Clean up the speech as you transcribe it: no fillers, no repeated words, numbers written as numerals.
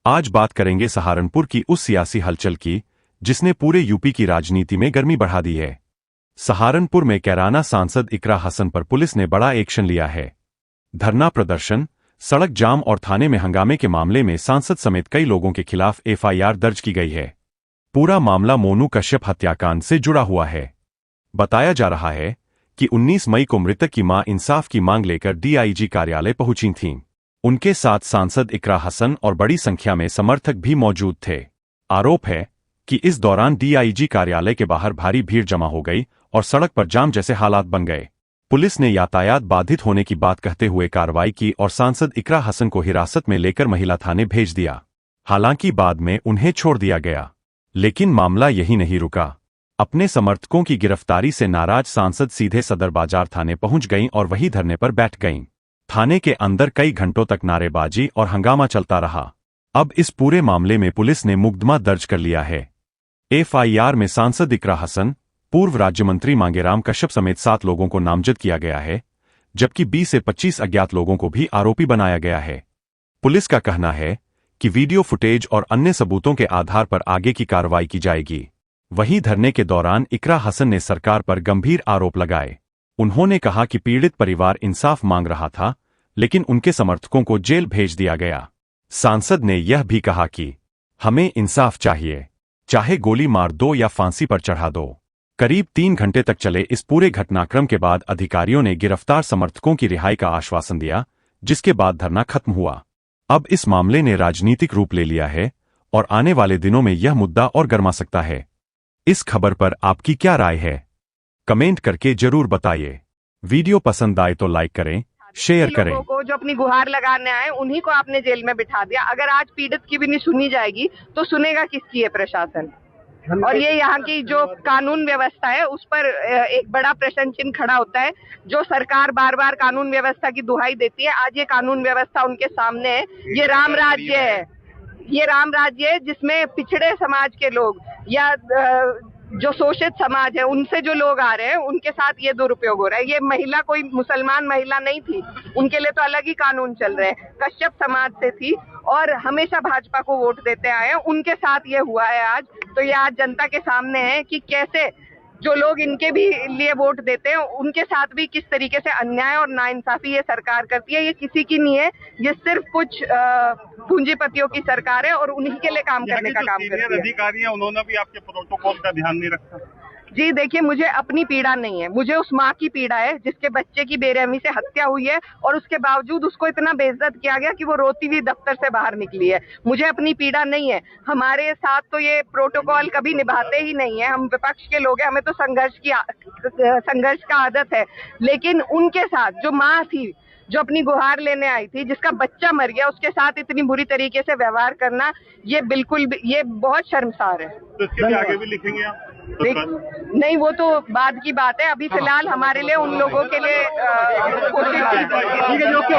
आज बात करेंगे सहारनपुर की उस सियासी हलचल की जिसने पूरे यूपी की राजनीति में गर्मी बढ़ा दी है। सहारनपुर में कैराना सांसद इकरा हसन पर पुलिस ने बड़ा एक्शन लिया है। धरना प्रदर्शन, सड़क जाम और थाने में हंगामे के मामले में सांसद समेत कई लोगों के खिलाफ एफआईआर दर्ज की गई है। पूरा मामला मोनू कश्यप हत्याकांड से जुड़ा हुआ है। बताया जा रहा है कि 19 मई को मृतक की मां इंसाफ की मांग लेकर डीआईजी कार्यालय पहुंची थीं। उनके साथ सांसद इकरा हसन और बड़ी संख्या में समर्थक भी मौजूद थे। आरोप है कि इस दौरान डीआईजी कार्यालय के बाहर भारी भीड़ जमा हो गई और सड़क पर जाम जैसे हालात बन गए। पुलिस ने यातायात बाधित होने की बात कहते हुए कार्रवाई की और सांसद इकरा हसन को हिरासत में लेकर महिला थाने भेज दिया। हालांकि बाद में उन्हें छोड़ दिया गया। लेकिन मामला यही नहीं रुका। अपने समर्थकों की गिरफ्तारी से नाराज सांसद सीधे सदर बाजार थाने पहुंच गईं और वहीं धरने पर बैठ गईं। थाने के अंदर कई घंटों तक नारेबाजी और हंगामा चलता रहा। अब इस पूरे मामले में पुलिस ने मुकदमा दर्ज कर लिया है। एफआईआर में सांसद इकरा हसन, पूर्व राज्यमंत्री मांगेराम कश्यप समेत 7 लोगों को नामजद किया गया है, जबकि 20 से 25 अज्ञात लोगों को भी आरोपी बनाया गया है। पुलिस का कहना है कि वीडियो फुटेज और अन्य सबूतों के आधार पर आगे की कार्रवाई की जाएगी। वहीं धरने के दौरान इकरा हसन ने सरकार पर गंभीर आरोप लगाए। उन्होंने कहा कि पीड़ित परिवार इंसाफ मांग रहा था, लेकिन उनके समर्थकों को जेल भेज दिया गया। सांसद ने यह भी कहा कि हमें इंसाफ चाहिए, चाहे गोली मार दो या फांसी पर चढ़ा दो। करीब 3 घंटे तक चले इस पूरे घटनाक्रम के बाद अधिकारियों ने गिरफ्तार समर्थकों की रिहाई का आश्वासन दिया, जिसके बाद धरना खत्म हुआ। अब इस मामले ने राजनीतिक रूप ले लिया है और आने वाले दिनों में यह मुद्दा और गर्मा सकता है। इस खबर पर आपकी क्या राय है? कमेंट करके जरूर बताइए। वीडियो पसंद आए तो लाइक करें, शेयर करें। लोगों को जो अपनी गुहार लगाने आए उन्हीं को आपने जेल में बिठा दिया। अगर आज पीड़ित की भी नहीं सुनी जाएगी तो सुनेगा किसकी है प्रशासन? और ये यहाँ की जो कानून व्यवस्था है उस पर एक बड़ा प्रश्न चिन्ह खड़ा होता है। जो सरकार बार बार कानून व्यवस्था की दुहाई देती है, आज ये कानून व्यवस्था उनके सामने है। ये राम राज्य है, ये राम राज्य है जिसमें पिछड़े समाज के लोग या जो शोषित समाज है उनसे जो लोग आ रहे हैं उनके साथ ये दुरुपयोग हो रहा है। ये महिला कोई मुसलमान महिला नहीं थी, उनके लिए तो अलग ही कानून चल रहे हैं। कश्यप समाज से थी और हमेशा भाजपा को वोट देते आए हैं, उनके साथ ये हुआ है आज। तो ये आज जनता के सामने है कि कैसे जो लोग इनके भी लिए वोट देते हैं उनके साथ भी किस तरीके से अन्याय और नाइंसाफी ये सरकार करती है। ये किसी की नहीं है, ये सिर्फ कुछ पूंजीपतियों की सरकार है और उन्हीं के लिए काम करने का काम करती है। अधिकारी हैं, उन्होंने भी आपके प्रोटोकॉल का ध्यान नहीं रखा। जी देखिए, मुझे अपनी पीड़ा नहीं है, मुझे उस माँ की पीड़ा है जिसके बच्चे की बेरहमी से हत्या हुई है और उसके बावजूद उसको इतना बेइज्जत किया गया कि वो रोती हुई दफ्तर से बाहर निकली है। मुझे अपनी पीड़ा नहीं है। हमारे साथ तो ये प्रोटोकॉल कभी निभाते ही नहीं है। हम विपक्ष के लोग हैं, हमें तो संघर्ष का आदत है। लेकिन उनके साथ जो माँ थी, जो अपनी गुहार लेने आई थी, जिसका बच्चा मर गया, उसके साथ इतनी बुरी तरीके से व्यवहार करना ये बिल्कुल ये बहुत शर्मसार है। तो इसके लिए आगे भी लिखेंगे आप? नहीं, वो तो बाद की बात है। अभी फिलहाल हमारे लिए उन लोगों के लिए कोशिश की